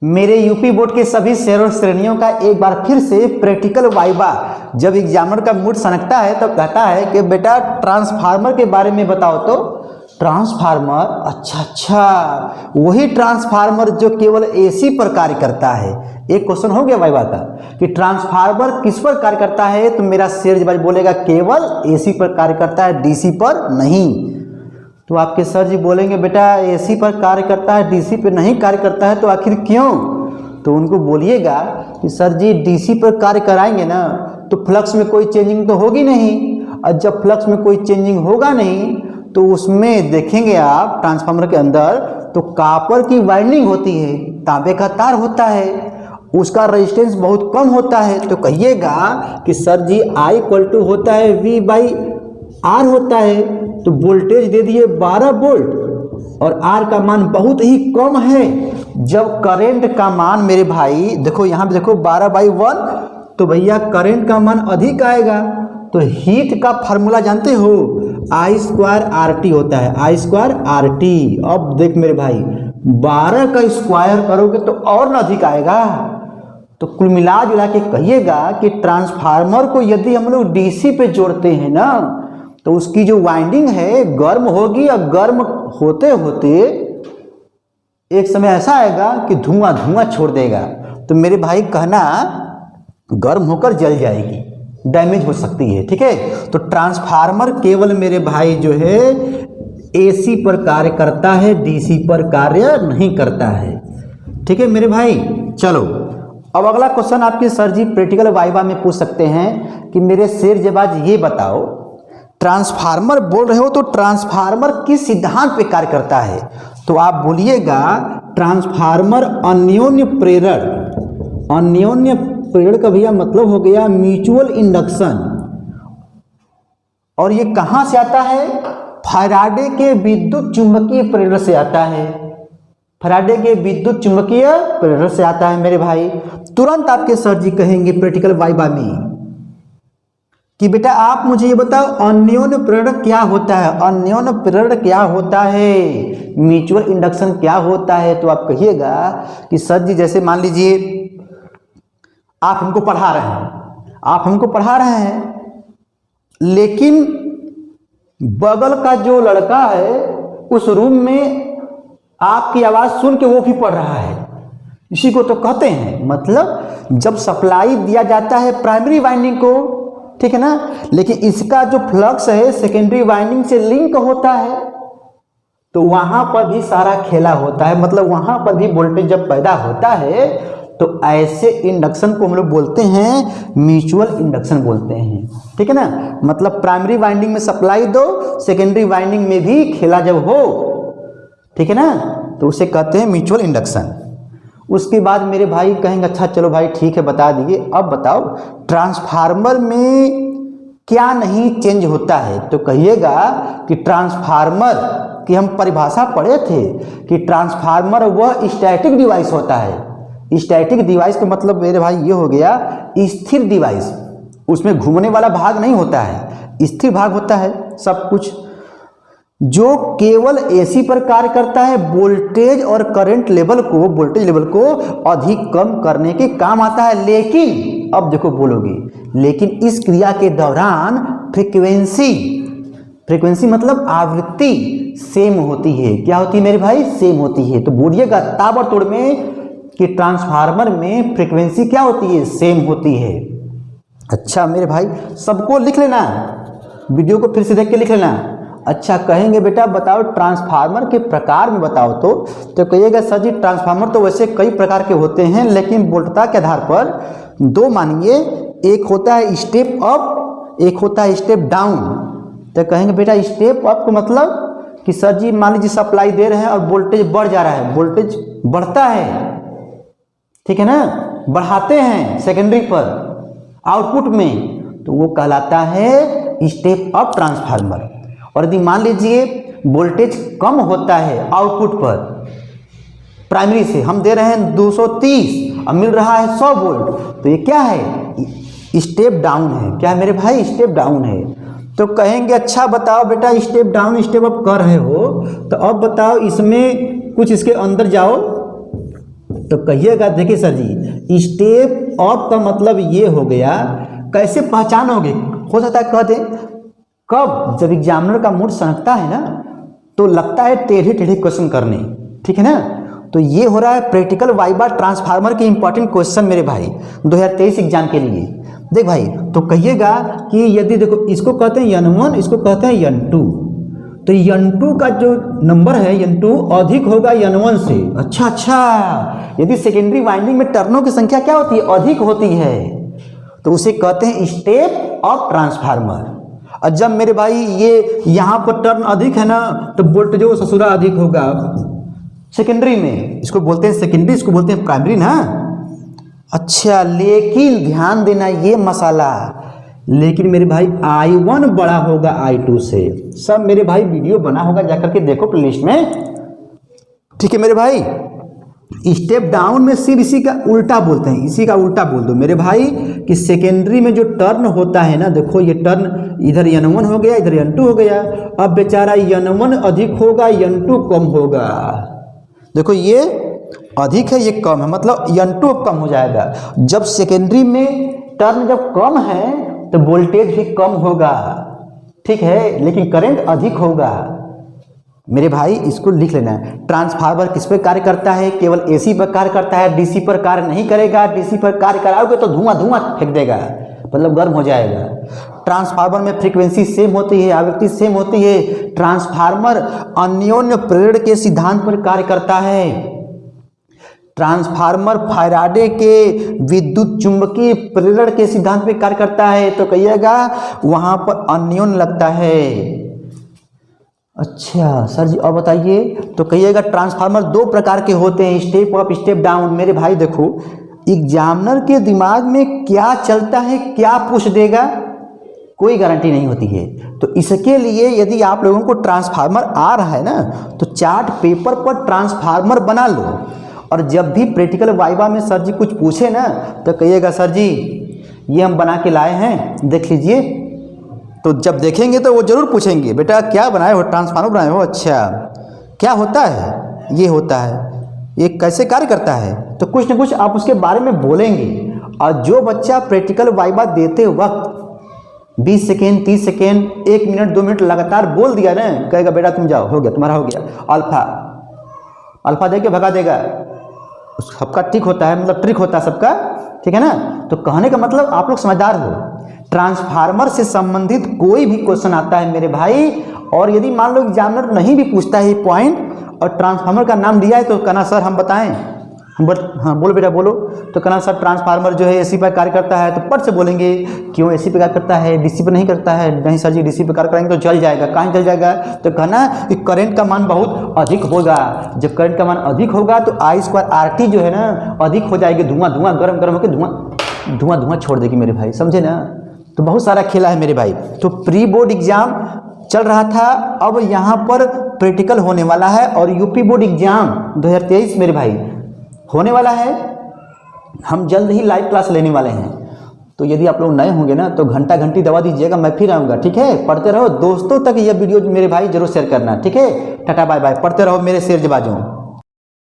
मेरे UP board के सभी शेर और श्रेणियों का एक बार फिर से प्रैक्टिकल वाइवा जब एग्जामिनर का मूड सनकता है तो कहता है कि बेटा ट्रांसफार्मर के बारे में बताओ। तो ट्रांसफार्मर, अच्छा वही ट्रांसफार्मर जो केवल एसी पर कार्य करता है। एक क्वेश्चन हो गया वाइवा का कि ट्रांसफार्मर किस पर कार्य करता है, तो मेरा शेर जब बोलेगा केवल एसी पर कार्य करता है, डीसी पर नहीं। तो आपके सर जी बोलेंगे बेटा एसी पर कार्य करता है, डीसी पर नहीं कार्य करता है, तो आखिर क्यों? तो उनको बोलिएगा कि सर जी डीसी पर कार्य कराएंगे ना तो फ्लक्स में कोई चेंजिंग तो होगी नहीं, और जब फ्लक्स में कोई चेंजिंग होगा नहीं तो उसमें देखेंगे आप ट्रांसफार्मर के अंदर तो कॉपर की वाइंडिंग होती है, तांबे का तार होता है, उसका रेजिस्टेंस बहुत कम होता है। तो कहिएगा कि सर जी I = होता है V/R होता है, तो वोल्टेज दे दिए 12 वोल्ट और R का मान बहुत ही कम है। जब करंट का मान मेरे भाई देखो यहाँ पे देखो 12/1, तो भैया करंट का मान अधिक आएगा। तो हीट का फार्मूला जानते हो I²RT होता है, I²RT। अब देख मेरे भाई 12 का स्क्वायर करोगे तो और न अधिक आएगा। तो कुल मिला जुला के कहिएगा कि ट्रांसफार्मर को यदि हम लोग डीसी पे जोड़ते हैं ना तो उसकी जो वाइंडिंग है गर्म होगी, और गर्म होते होते एक समय ऐसा आएगा कि धुआं धुआं छोड़ देगा। तो मेरे भाई कहना गर्म होकर जल जाएगी, डैमेज हो सकती है। ठीक है, तो ट्रांसफार्मर केवल मेरे भाई जो है एसी पर कार्य करता है, डीसी पर कार्य नहीं करता है। ठीक है मेरे भाई, चलो अब अगला क्वेश्चन आपके सर जी प्रैक्टिकल वाइवा में पूछ सकते हैं कि मेरे शेर जबाज ये बताओ, ट्रांसफार्मर बोल रहे हो तो ट्रांसफार्मर किस सिद्धांत पे कार्य करता है? तो आप बोलिएगा ट्रांसफार्मर अन्योन्य प्रेरण। अन्योन्य प्रेरण का भैया मतलब हो गया म्यूचुअल इंडक्शन। और ये कहां से आता है? फैराडे के विद्युत चुंबकीय प्रेरण से आता है। फैराडे के विद्युत चुंबकीय प्रेरण से आता है मेरे भाई। तुरंत आपके सर जी कहेंगे प्रैक्टिकल वाइवा में कि बेटा आप मुझे ये बताओ अन्योन्य प्रेरण क्या होता है, अन्योन्य प्रेरण क्या होता है, म्यूचुअल इंडक्शन क्या होता है? तो आप कहिएगा कि सर जी जैसे मान लीजिए आप हमको पढ़ा रहे हैं, आप हमको पढ़ा रहे हैं, लेकिन बगल का जो लड़का है उस रूम में आपकी आवाज़ सुन के वो भी पढ़ रहा है। इसी को तो कहते हैं, मतलब जब सप्लाई दिया जाता है प्राइमरी वाइंडिंग को, ठीक है ना, लेकिन इसका जो फ्लक्स है सेकेंडरी वाइंडिंग से लिंक होता है, तो वहां पर भी सारा खेला होता है, मतलब वहां पर भी वोल्टेज जब पैदा होता है तो ऐसे इंडक्शन को हम लोग बोलते हैं म्यूचुअल इंडक्शन बोलते हैं। ठीक है ना, मतलब प्राइमरी वाइंडिंग में सप्लाई दो, सेकेंडरी वाइंडिंग में भी खेला जब हो, ठीक है ना, तो उसे कहते हैं म्यूचुअल इंडक्शन। उसके बाद मेरे भाई कहेंगे अच्छा चलो भाई ठीक है बता दीजिए, अब बताओ ट्रांसफार्मर में क्या नहीं चेंज होता है? तो कहिएगा कि ट्रांसफार्मर की हम परिभाषा पढ़े थे कि ट्रांसफार्मर वह स्टैटिक डिवाइस होता है। स्टैटिक डिवाइस का मतलब मेरे भाई ये हो गया स्थिर डिवाइस, उसमें घूमने वाला भाग नहीं होता है, स्थिर भाग होता है सब कुछ, जो केवल एसी पर कार्य करता है, वोल्टेज और करंट लेवल को, वोल्टेज लेवल को अधिक कम करने के काम आता है। लेकिन अब देखो बोलोगे, लेकिन इस क्रिया के दौरान फ्रीक्वेंसी, फ्रीक्वेंसी मतलब आवृत्ति सेम होती है। क्या होती है मेरे भाई? सेम होती है। तो बोलिएगा ताबड़तोड़ में कि ट्रांसफार्मर में फ्रीक्वेंसी क्या होती है? सेम होती है। अच्छा मेरे भाई सबको लिख लेना, वीडियो को फिर से देख के लिख लेना। अच्छा कहेंगे बेटा बताओ ट्रांसफार्मर के प्रकार में बताओ। तो कहिएगा सर जी ट्रांसफार्मर तो वैसे कई प्रकार के होते हैं, लेकिन वोल्टता के आधार पर दो मानिए, एक होता है स्टेप अप, एक होता है स्टेप डाउन। तो कहेंगे बेटा स्टेप अप का मतलब कि सर जी मान लीजिए सप्लाई दे रहे हैं और वोल्टेज बढ़ जा रहा है, वोल्टेज बढ़ता है, ठीक है ना, बढ़ाते हैं सेकेंडरी पर आउटपुट में, तो वो कहलाता है स्टेप अप ट्रांसफार्मर। और यदि मान लीजिए वोल्टेज कम होता है आउटपुट पर, प्राइमरी से हम दे रहे हैं 230 और मिल रहा है 100 वोल्ट, तो ये क्या है? स्टेप डाउन है। क्या है मेरे भाई? स्टेप डाउन है। तो कहेंगे अच्छा बताओ बेटा स्टेप डाउन स्टेप अप कर रहे हो, तो अब बताओ इसमें कुछ इसके अंदर जाओ, तो कहिएगा, देखिए सर जी, स्टेप ऑफ का मतलब ये हो गया, कैसे पहचानोगे? हो सकता है कह दें कब, जब एग्जामिनर का मूड सनकता है ना तो लगता है टेढ़े टेढ़े क्वेश्चन करने, ठीक है ना। तो ये हो रहा है प्रैक्टिकल वाइवा ट्रांसफार्मर के इंपॉर्टेंट क्वेश्चन मेरे भाई 2023 एग्जाम के लिए। देख भाई, तो कहिएगा कि यदि देखो इसको कहते हैं N1, इसको कहते हैं N2, तो N2 का जो नंबर है N2 अधिक होगा N1 से। अच्छा, यदि सेकेंडरी वाइंडिंग में टर्नों की संख्या क्या होती है? अधिक होती है, तो उसे कहते हैं स्टेप ऑफ ट्रांसफार्मर। और जब मेरे भाई ये यहाँ पर टर्न अधिक है ना तो वोल्टेज जो ससुरा अधिक होगा सेकेंडरी में, इसको बोलते हैं सेकेंडरी, इसको बोलते हैं प्राइमरी ना। अच्छा, लेकिन ध्यान देना ये मसाला, लेकिन मेरे भाई I1 बड़ा होगा I2 से। सब मेरे भाई वीडियो बना होगा, जाकर के देखो प्लेलिस्ट में, ठीक है मेरे भाई। स्टेप डाउन में सिर्फ इसी का उल्टा बोलते हैं, इसी का उल्टा बोल दो मेरे भाई कि सेकेंडरी में जो टर्न होता है ना, देखो ये टर्न इधर N1 हो गया, इधर N2 हो गया। अब बेचारा N1 अधिक होगा, N2 कम होगा। देखो ये अधिक है, ये कम है, मतलब N2 कम हो जाएगा। जब सेकेंडरी में टर्न जब कम है तो वोल्टेज भी कम होगा, ठीक है, लेकिन करंट अधिक होगा। मेरे भाई इसको लिख लेना है। ट्रांसफार्मर किस पर कार्य करता है? केवल AC पर कार्य करता है, DC पर कार्य नहीं करेगा। DC पर कार्य कराओगे तो धुआं धुआं फेंक देगा, मतलब गर्म हो जाएगा। ट्रांसफार्मर में फ्रीक्वेंसी सेम होती है, आवृत्ति सेम होती है। ट्रांसफार्मर अन्योन्य प्रेरण के सिद्धांत पर कार्य करता है। ट्रांसफार्मर फैराडे के विद्युत चुंबकीय प्रेरण के सिद्धांत पर कार्य करता है, तो कहिएगा वहां पर अन्योन्य लगता है। अच्छा सर जी और बताइए, तो कहिएगा ट्रांसफार्मर दो प्रकार के होते हैं, स्टेप अप स्टेप डाउन। मेरे भाई देखो, एग्जामिनर के दिमाग में क्या चलता है क्या पूछ देगा, कोई गारंटी नहीं होती है। तो इसके लिए यदि आप लोगों को ट्रांसफार्मर आ रहा है ना तो चार्ट पेपर पर ट्रांसफार्मर बना लो, और जब भी प्रैक्टिकल वाइवा में सर जी कुछ पूछे ना तो कहिएगा सर जी ये हम बना के लाए हैं, देख लीजिए। तो जब देखेंगे तो वो जरूर पूछेंगे बेटा क्या बनाए हो? ट्रांसफार्मर बनाए हो? अच्छा, क्या होता है? ये होता है, ये कैसे कार्य करता है? तो कुछ न कुछ आप उसके बारे में बोलेंगे। और जो बच्चा प्रैक्टिकल वाइवा देते वक्त 20 सेकेंड 30 सेकेंड 1 मिनट 2 मिनट लगातार बोल दिया ना, कहेगा बेटा तुम जाओ, हो गया तुम्हारा, हो गया। अल्फा अल्फा दे के भगा देगा। सबका ट्रिक होता है, मतलब ट्रिक होता है सबका, ठीक है ना। तो कहने का मतलब आप लोग समझदार हो। ट्रांसफार्मर से संबंधित कोई भी क्वेश्चन आता है मेरे भाई, और यदि मान लो एग्जामिनर नहीं भी पूछता है पॉइंट और ट्रांसफार्मर का नाम दिया है तो कहना सर हम बताएं, हाँ बोलो बेटा बोलो। तो कहना सर ट्रांसफार्मर जो है AC पर कार्य करता है, तो पट से बोलेंगे क्यों AC पर कार्य करता है, DC पर नहीं करता है। नहीं सर जी DC पर कार्य करेंगे तो जल जाएगा। कहाँ जल जाएगा? तो कहना कि करंट का मान बहुत अधिक होगा। जब करंट का मान अधिक होगा तो I² RT जो है ना अधिक हो जाएगी, धुआं धुआं गर्म गर्म होकर धुआं धुआं छोड़ देगी मेरे भाई, समझे ना। तो बहुत सारा खेला है मेरे भाई। तो प्री बोर्ड एग्जाम चल रहा था, अब यहाँ पर प्रैक्टिकल होने वाला है, और यूपी बोर्ड एग्जाम 2023 मेरे भाई होने वाला है। हम जल्द ही लाइव क्लास लेने वाले हैं। तो यदि आप लोग नए होंगे ना तो घंटा घंटी दबा दीजिएगा, मैं फिर आऊँगा, ठीक है। पढ़ते रहो, दोस्तों तक यह वीडियो मेरे भाई जरूर शेयर करना, ठीक है। टाटा बाय बाय, पढ़ते रहो मेरे शेर जबाजों।